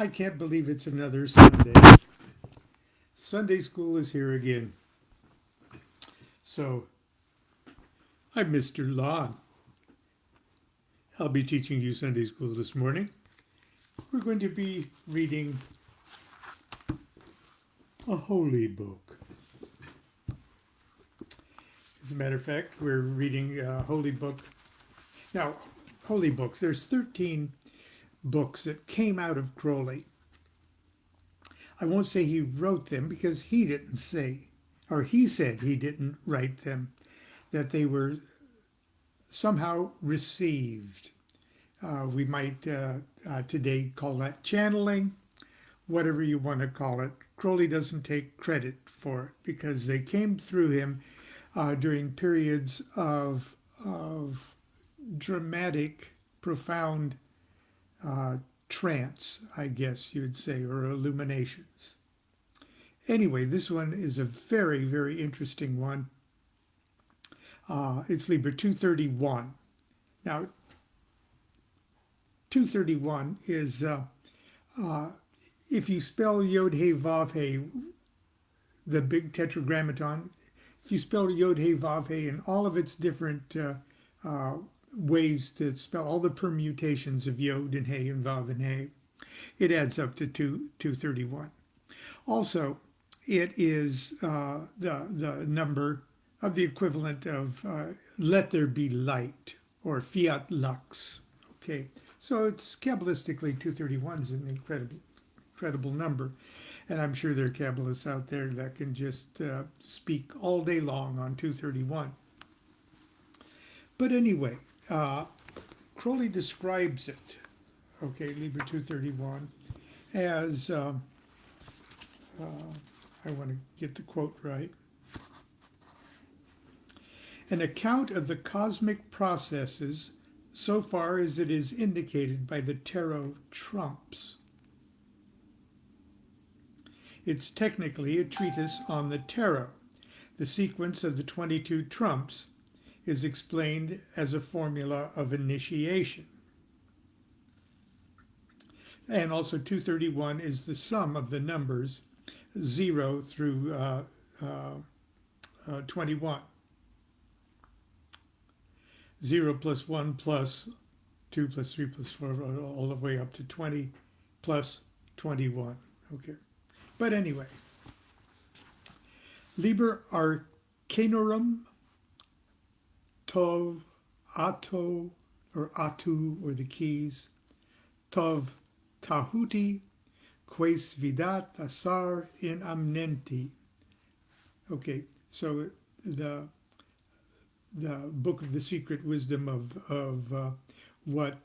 I can't believe it's another Sunday. Sunday school is here again. So, I'm Mr. Lon. I'll be teaching you Sunday school this morning. We're going to be reading a holy book. As a matter of fact, we're reading a holy book. Now, holy books, there's 13 books that came out of Crowley. I won't say he wrote them because he didn't say, or he said he didn't write them, that they were somehow received. We might today call that channeling, whatever you want to call it. Crowley doesn't take credit for it because they came through him during periods of dramatic, profound trance, I guess you'd say, or illuminations. Anyway, this one is a very, very interesting one. It's Liber 231. Now, 231 is, if you spell Yod He Vav He, the big tetragrammaton, if you spell Yod He Vav He in all of its different ways to spell all the permutations of Yod and He and Vav and He, it adds up to 231. Also, it is the number of the equivalent of let there be light, or fiat lux. Okay, so it's Kabbalistically 231 is an incredible number. And I'm sure there are Kabbalists out there that can just speak all day long on 231. But anyway, Crowley describes it, okay, Liber 231, as, I want to get the quote right, an account of the cosmic processes so far as it is indicated by the tarot trumps. It's technically a treatise on the tarot. The sequence of the 22 trumps is explained as a formula of initiation. And also 231 is the sum of the numbers 0 through 21. 0 plus 1 plus 2 plus 3 plus 4, all the way up to 20 plus 21. Okay. But anyway, Liber Arcanum Tov Ato, or Atu, or the keys, Tov Tahuti, Quais Vidat Asar in Amnenti. Okay, so the book of the secret wisdom of what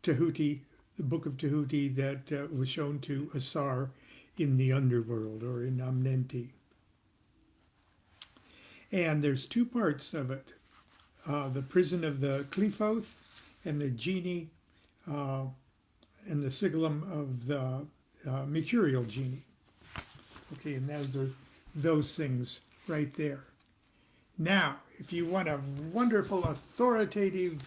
Tahuti, the book of Tahuti that was shown to Asar in the underworld, or in Amnenti. And there's two parts of it, the prison of the Qliphoth and the Genie, and the sigillum of the mercurial Genie. Okay, and those are those things right there. Now, if you want a wonderful, authoritative,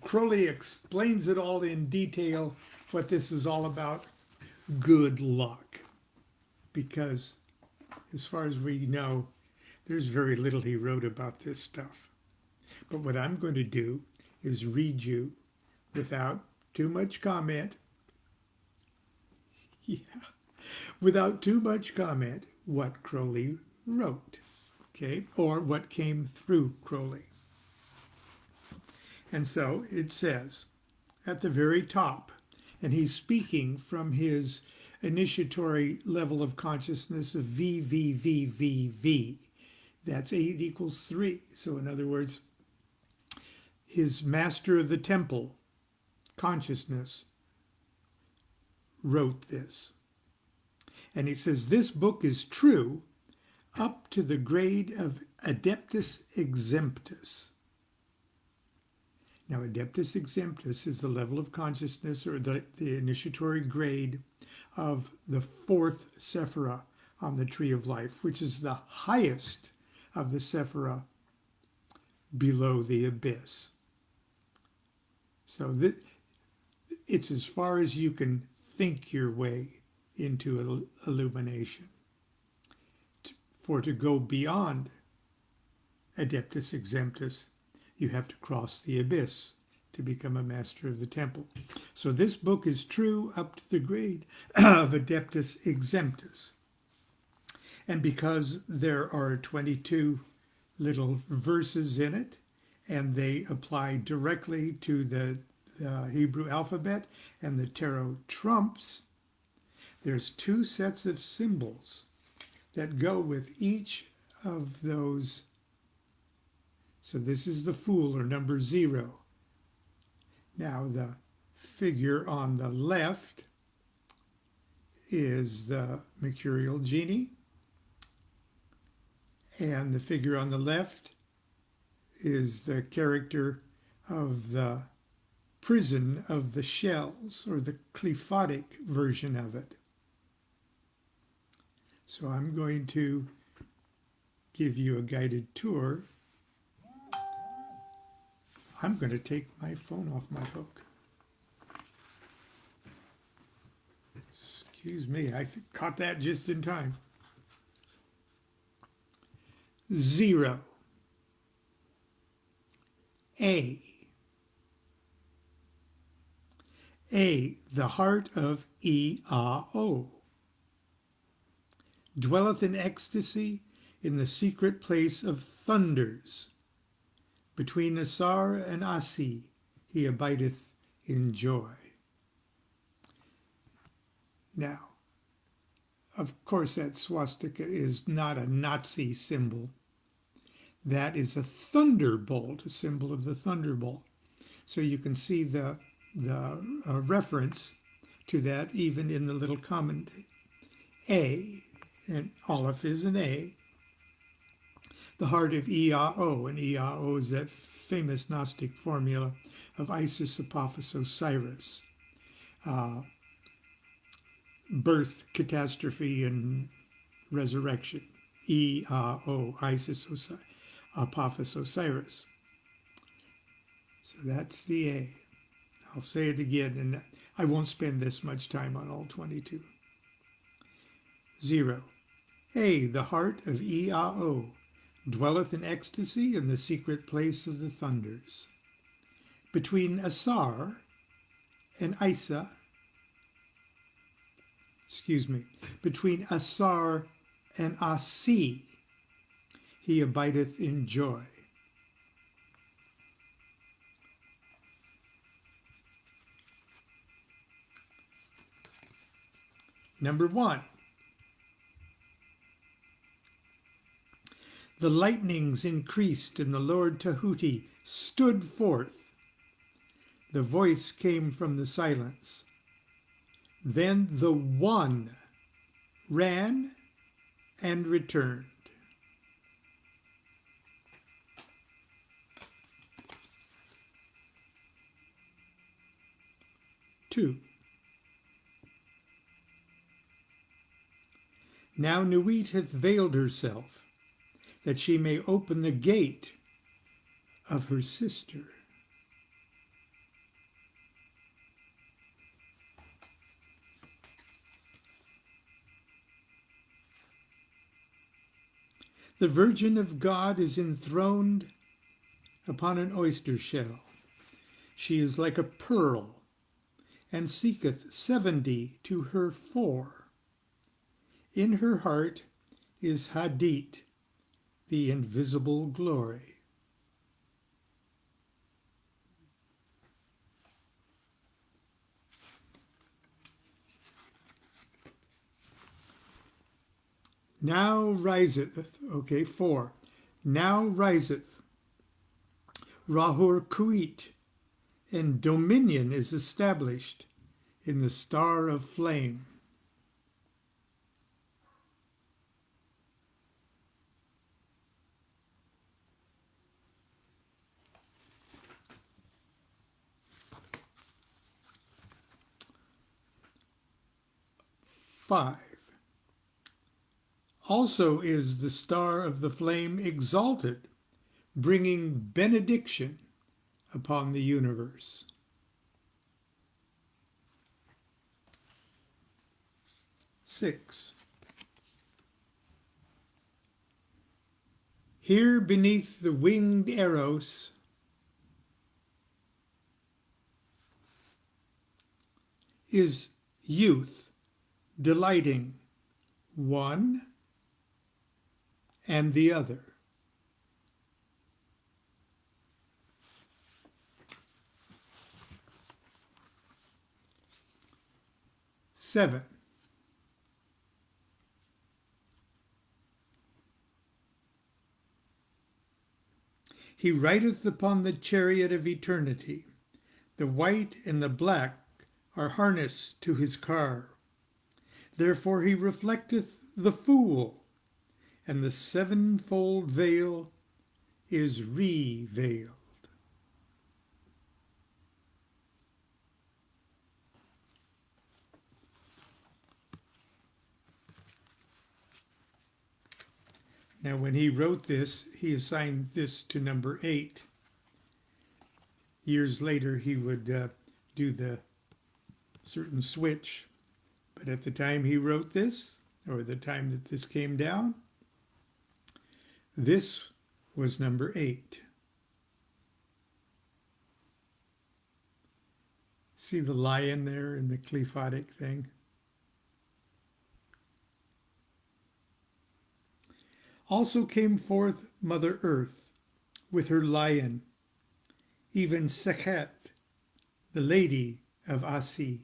Crowley explains it all in detail, what this is all about, good luck. Because as far as we know, there's very little he wrote about this stuff. But what I'm going to do is read you, without too much comment, without too much comment, what Crowley wrote, okay, or what came through Crowley. And so it says at the very top, and he's speaking from his initiatory level of consciousness of V, V, V, V, V. That's 8 equals 3. So in other words, his master of the temple, consciousness, wrote this. And he says, this book is true up to the grade of Adeptus Exemptus. Now, Adeptus Exemptus is the level of consciousness, or the initiatory grade of the 4th Sephirah on the Tree of Life, which is the highest of the Sephirah below the abyss. So it's as far as you can think your way into illumination. For to go beyond Adeptus Exemptus, you have to cross the abyss to become a master of the temple. So this book is true up to the grade of Adeptus Exemptus. And because there are 22 little verses in it, and they apply directly to the Hebrew alphabet and the tarot trumps, there's 2 sets of symbols that go with each of those. So this is the Fool, or number 0. Now the figure on the left is the mercurial genie, and the figure on the left is the character of the prison of the shells, or the qliphothic version of it. So I'm going to give you a guided tour. I'm going to take my phone off my hook. Excuse me, I caught that just in time. 0. A, the heart of E-A-O, dwelleth in ecstasy in the secret place of thunders. Between Asar and Asi, he abideth in joy. Now, of course, that swastika is not a Nazi symbol. That is a thunderbolt, a symbol of the thunderbolt. So you can see the reference to that even in the little comment. A, and Aleph is an A. The heart of E-A-O, and E-A-O is that famous Gnostic formula of Isis, Apophis, Osiris. Birth, catastrophe, and resurrection. E-A-O, Isis, Apophis, Osiris. So that's the A. I'll say it again, and I won't spend this much time on all 22. 0. A, the heart of E-A-O, dwelleth in ecstasy in the secret place of the thunders. Between Asar and Isa, between Asar and Asi, he abideth in joy. Number 1. The lightnings increased, and the Lord Tahuti stood forth. The voice came from the silence. Then the One ran and returned. 2. Now Nuit hath veiled herself, that she may open the gate of her sister. The Virgin of God is enthroned upon an oyster shell. She is like a pearl, and seeketh 70 to her 4. In her heart is Hadit, the invisible glory. Now riseth, 4. Now riseth Rahur Kuit, and dominion is established in the star of flame. Five. Also is the star of the flame exalted, bringing benediction upon the universe. 6. Here beneath the winged Eros is youth delighting one and the other. Seven. He rideth upon the chariot of eternity. The white and the black are harnessed to his car. Therefore he reflecteth the fool, and the sevenfold veil is revealed. Now, when he wrote this, he assigned this to number 8. Years later, he would do the certain switch. But at the time he wrote this, or the time that this came down, this was number 8. See the lion there in the qliphothic thing? Also came forth Mother Earth with her lion, even Sekhet, the lady of Asi.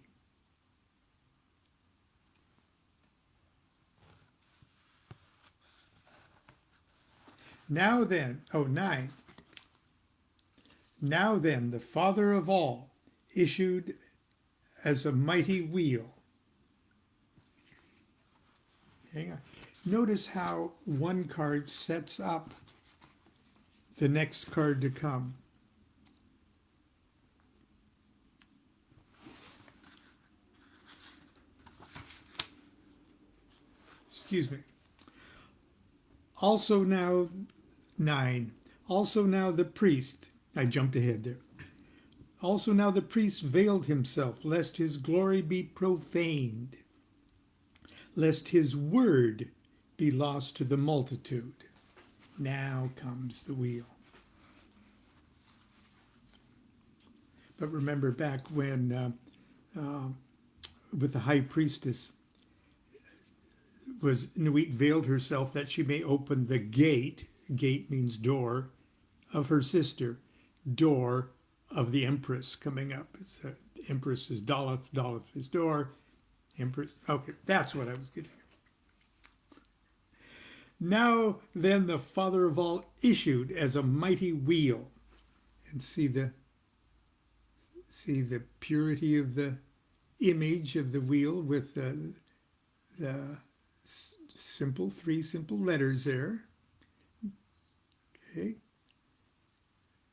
Now then, 9. Now then, the Father of all issued as a mighty wheel. Hang on. Notice how one card sets up the next card to come. Excuse me. Also now 9. Also now the priest. I jumped ahead there. Also now the priest veiled himself, lest his glory be profaned, lest his word be lost to the multitude. Now comes the wheel. But remember back when, with the high priestess, was Nuit veiled herself that she may open the gate. Gate means door of her sister. Door of the Empress coming up. The Empress is Daleth. Daleth is door. Empress. Okay, that's what I was getting at. Now then the Father of all issued as a mighty wheel. And see the purity of the image of the wheel with the simple, 3 simple letters there. Okay.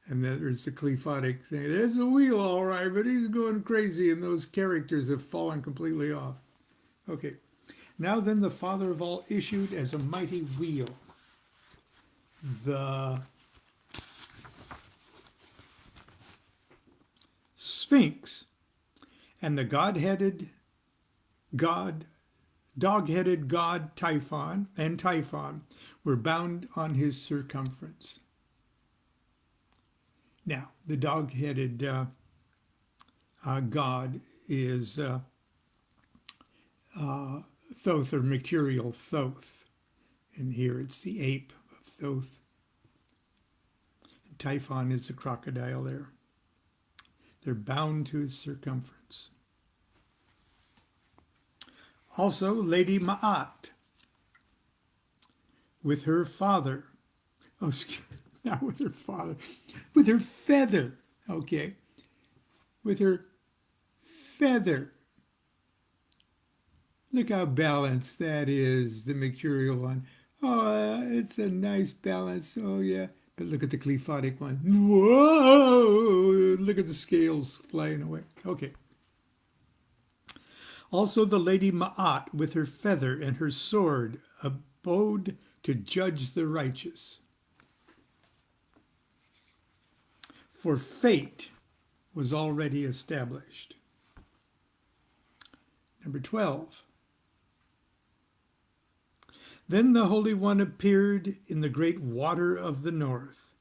And then there's the qliphothic thing. There's a wheel, all right, but he's going crazy, and those characters have fallen completely off. Okay. Now then the Father of all issued as a mighty wheel. The Sphinx and the dog-headed god Typhon were bound on his circumference. Now, the dog-headed god is Thoth, or mercurial Thoth. And here it's the ape of Thoth. And Typhon is the crocodile there. They're bound to his circumference. Also, Lady Ma'at with her father. Oh, excuse me, not with her father. With her feather. Okay. With her feather. Look how balanced that is, the mercurial one. Oh, it's a nice balance. Oh, yeah. But look at the qliphothic one. Whoa! Look at the scales flying away. Okay. Also the Lady Ma'at with her feather and her sword abode to judge the righteous. For fate was already established. Number 12. Then the Holy One appeared in the great water of the north.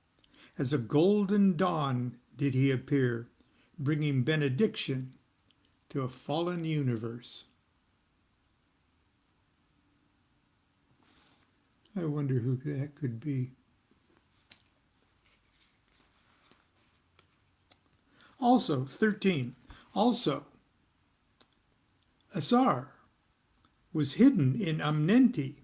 As a golden dawn did he appear, bringing benediction to a fallen universe. I wonder who that could be. Also, 13. Also, Asar was hidden in Amenti,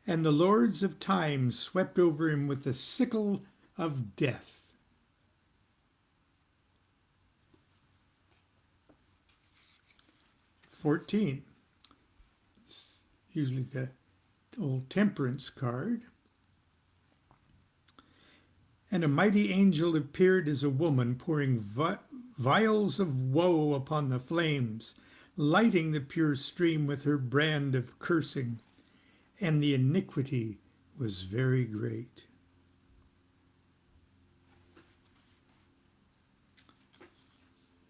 and the lords of time swept over him with the sickle of death. (14) Usually the old temperance card. And a mighty angel appeared as a woman, pouring vials of woe upon the flames, lighting the pure stream with her brand of cursing, and the iniquity was very great.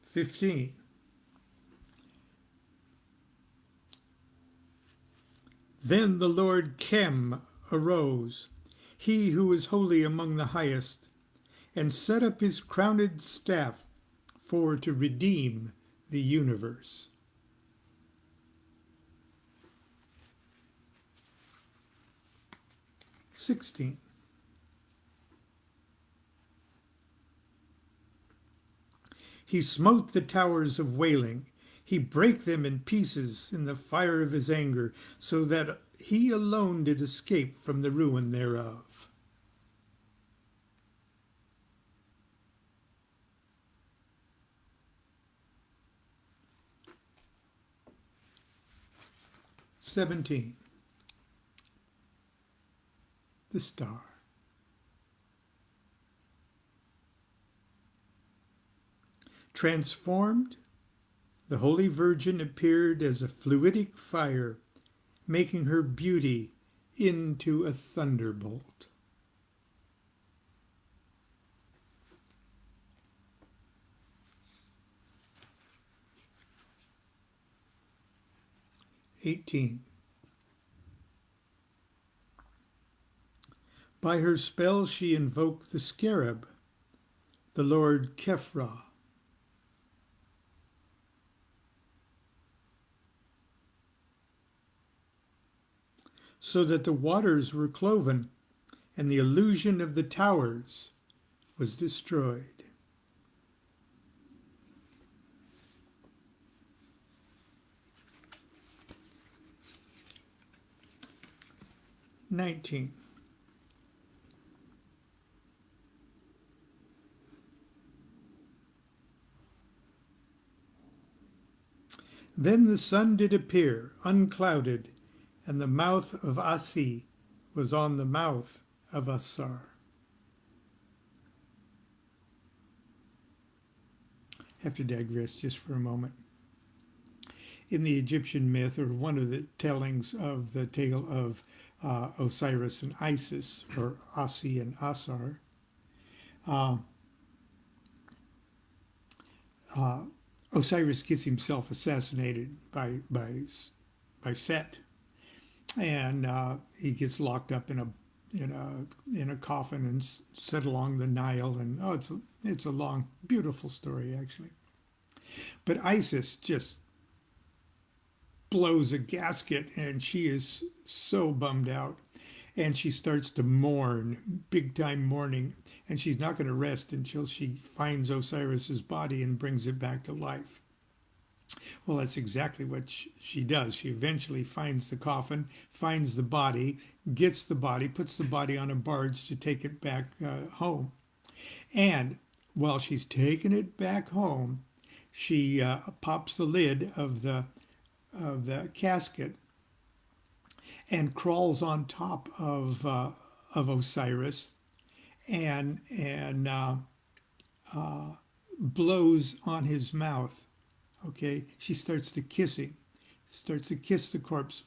(15) Then the Lord Chem arose, he who is holy among the highest, and set up his crowned staff for to redeem the universe. (16) He smote the towers of wailing. He brake them in pieces in the fire of his anger, so that he alone did escape from the ruin thereof. (17) The star. Transformed, the Holy Virgin appeared as a fluidic fire, making her beauty into a thunderbolt. (18) By her spell she invoked the scarab, the Lord Kephra. So that the waters were cloven, and the illusion of the towers was destroyed. (19) Then the sun did appear, unclouded, and the mouth of Asi was on the mouth of Asar. I have to digress just for a moment. In the Egyptian myth, or one of the tellings of the tale of Osiris and Isis, or Asi and Asar, Osiris gets himself assassinated by Set. And he gets locked up in a coffin and set along the Nile, and it's a long, beautiful story actually. But Isis just blows a gasket, and she is so bummed out, and she starts to mourn, big time mourning, and she's not going to rest until she finds Osiris's body and brings it back to life. Well, that's exactly what she does. She eventually finds the coffin, finds the body, gets the body, puts the body on a barge to take it back home. And while she's taking it back home, she pops the lid of the casket and crawls on top of Osiris and blows on his mouth. Okay, she starts to kiss him, starts to kiss the corpse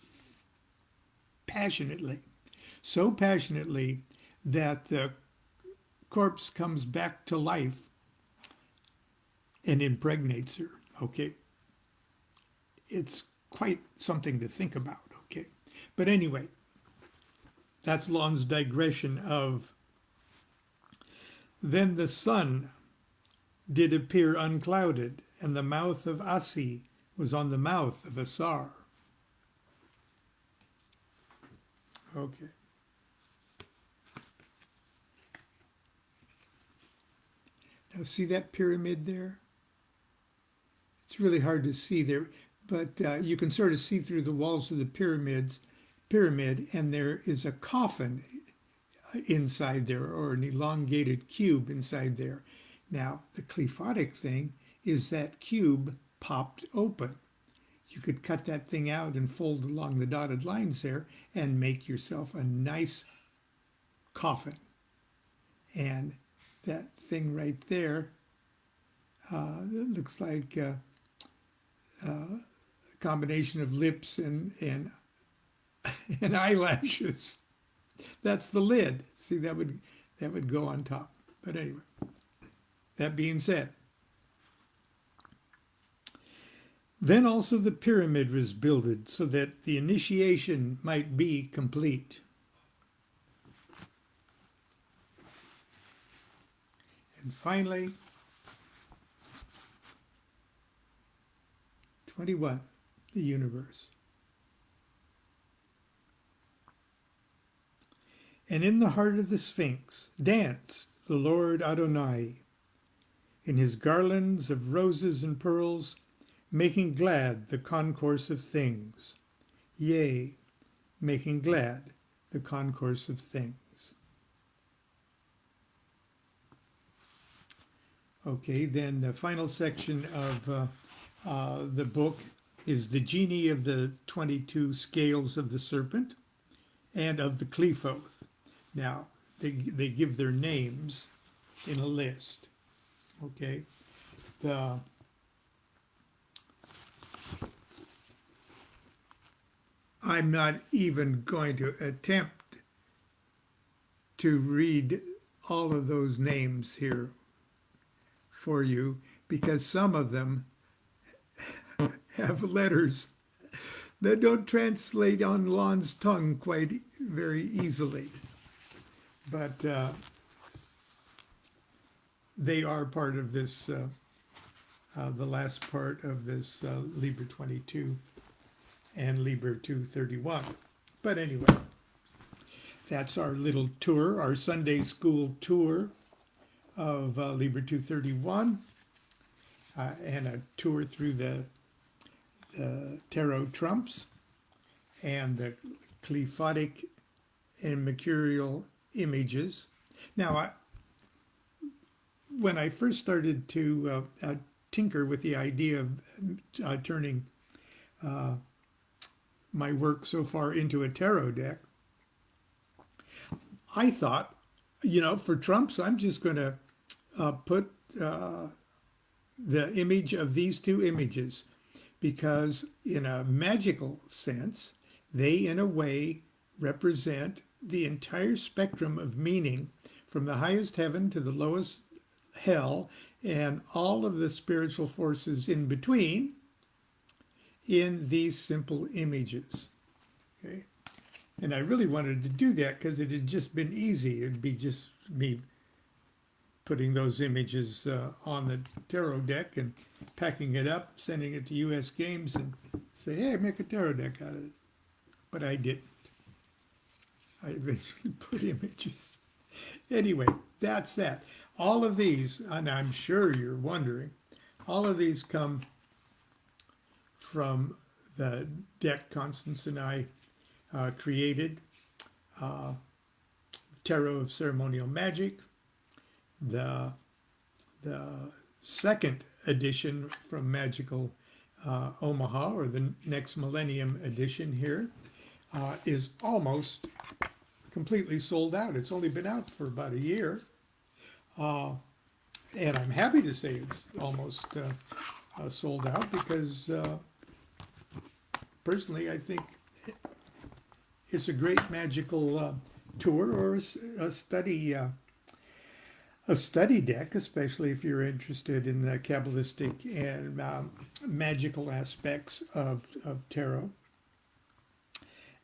passionately, so passionately that the corpse comes back to life and impregnates her. Okay, it's quite something to think about, okay? But anyway, that's Lon's digression of, then the sun did appear unclouded, and the mouth of Asi was on the mouth of Asar. Okay. Now see that pyramid there? It's really hard to see there, but you can sort of see through the walls of the pyramid, and there is a coffin inside there, or an elongated cube inside there. Now, the qliphothic thing is that cube popped open. You could cut that thing out and fold along the dotted lines there and make yourself a nice coffin. And that thing right there, it looks like a combination of lips and eyelashes. That's the lid. See, that would go on top. But anyway, that being said, then also the pyramid was builded so that the initiation might be complete. And finally, 21, the universe. And in the heart of the Sphinx danced the Lord Adonai in his garlands of roses and pearls, making glad the concourse of things. Yea, making glad the concourse of things. Okay, then the final section of the book is the Genie of the 22 scales of the Serpent and of the Qliphoth. Now, they give their names in a list. Okay, I'm not even going to attempt to read all of those names here for you, because some of them have letters that don't translate on Lon's tongue quite very easily. But they are part of this, the last part of this Liber 22 and Liber 231. But anyway, that's our little tour, our Sunday school tour of Liber 231, and a tour through the tarot trumps and the qliphothic and mercurial images. Now, when I first started to tinker with the idea of turning my work so far into a tarot deck, I thought, for trumps, I'm just going to put the image of these two images, because in a magical sense, they in a way represent the entire spectrum of meaning, from the highest heaven to the lowest hell, and all of the spiritual forces in between, in these simple images. Okay, and I really wanted to do that because it had just been easy. It'd be just me putting those images on the tarot deck and packing it up, sending it to US Games, and say, hey, make a tarot deck out of it. But I didn't. I eventually put images. Anyway, that's that. All of these, and I'm sure you're wondering, all of these come from the deck Constance and I created, Tarot of Ceremonial Magic, the second edition from Magical Omaha, or the Next Millennium edition here, is almost completely sold out. It's only been out for about a year. And I'm happy to say it's almost sold out, because personally I think it's a great magical tour, or a a study deck, especially if you're interested in the Kabbalistic and magical aspects of tarot.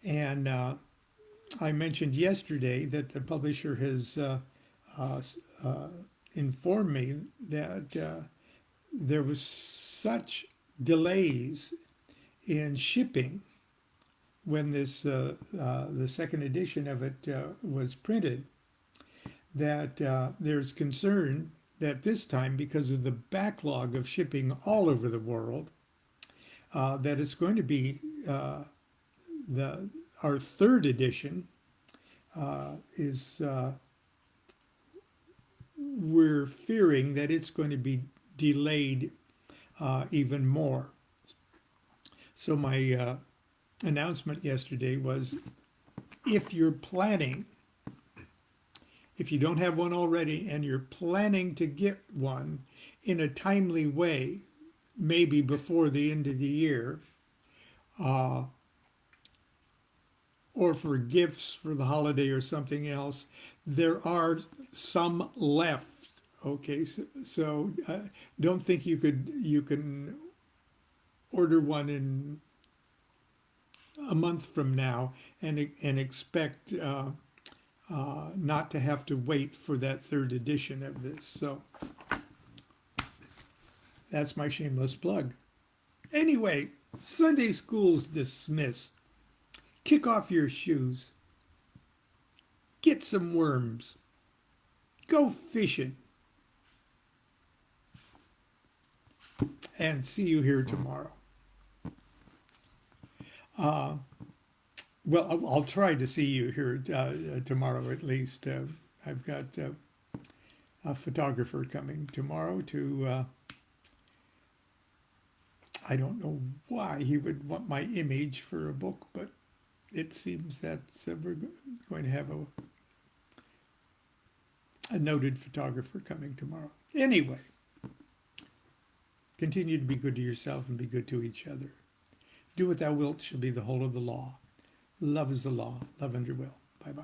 And I mentioned yesterday that the publisher has informed me that there was such delays in shipping when this the second edition of it was printed, that there's concern that this time, because of the backlog of shipping all over the world, that it's going to be our third edition is we're fearing that it's going to be delayed even more. So my announcement yesterday was, if you're planning, if you don't have one already and you're planning to get one in a timely way, maybe before the end of the year, or for gifts for the holiday or something else, there are some left. Okay, so don't think you can order one in a month from now and expect not to have to wait for that third edition of this. So that's my shameless plug. Anyway, Sunday school's dismissed. Kick off your shoes. Get some worms. Go fishing. And see you here tomorrow. Well, I'll try to see you here tomorrow at least. I've got a photographer coming tomorrow to, I don't know why he would want my image for a book, but it seems that we're going to have a noted photographer coming tomorrow. Anyway, continue to be good to yourself and be good to each other. Do what thou wilt shall be the whole of the law. Love is the law. Love under will. Bye-bye.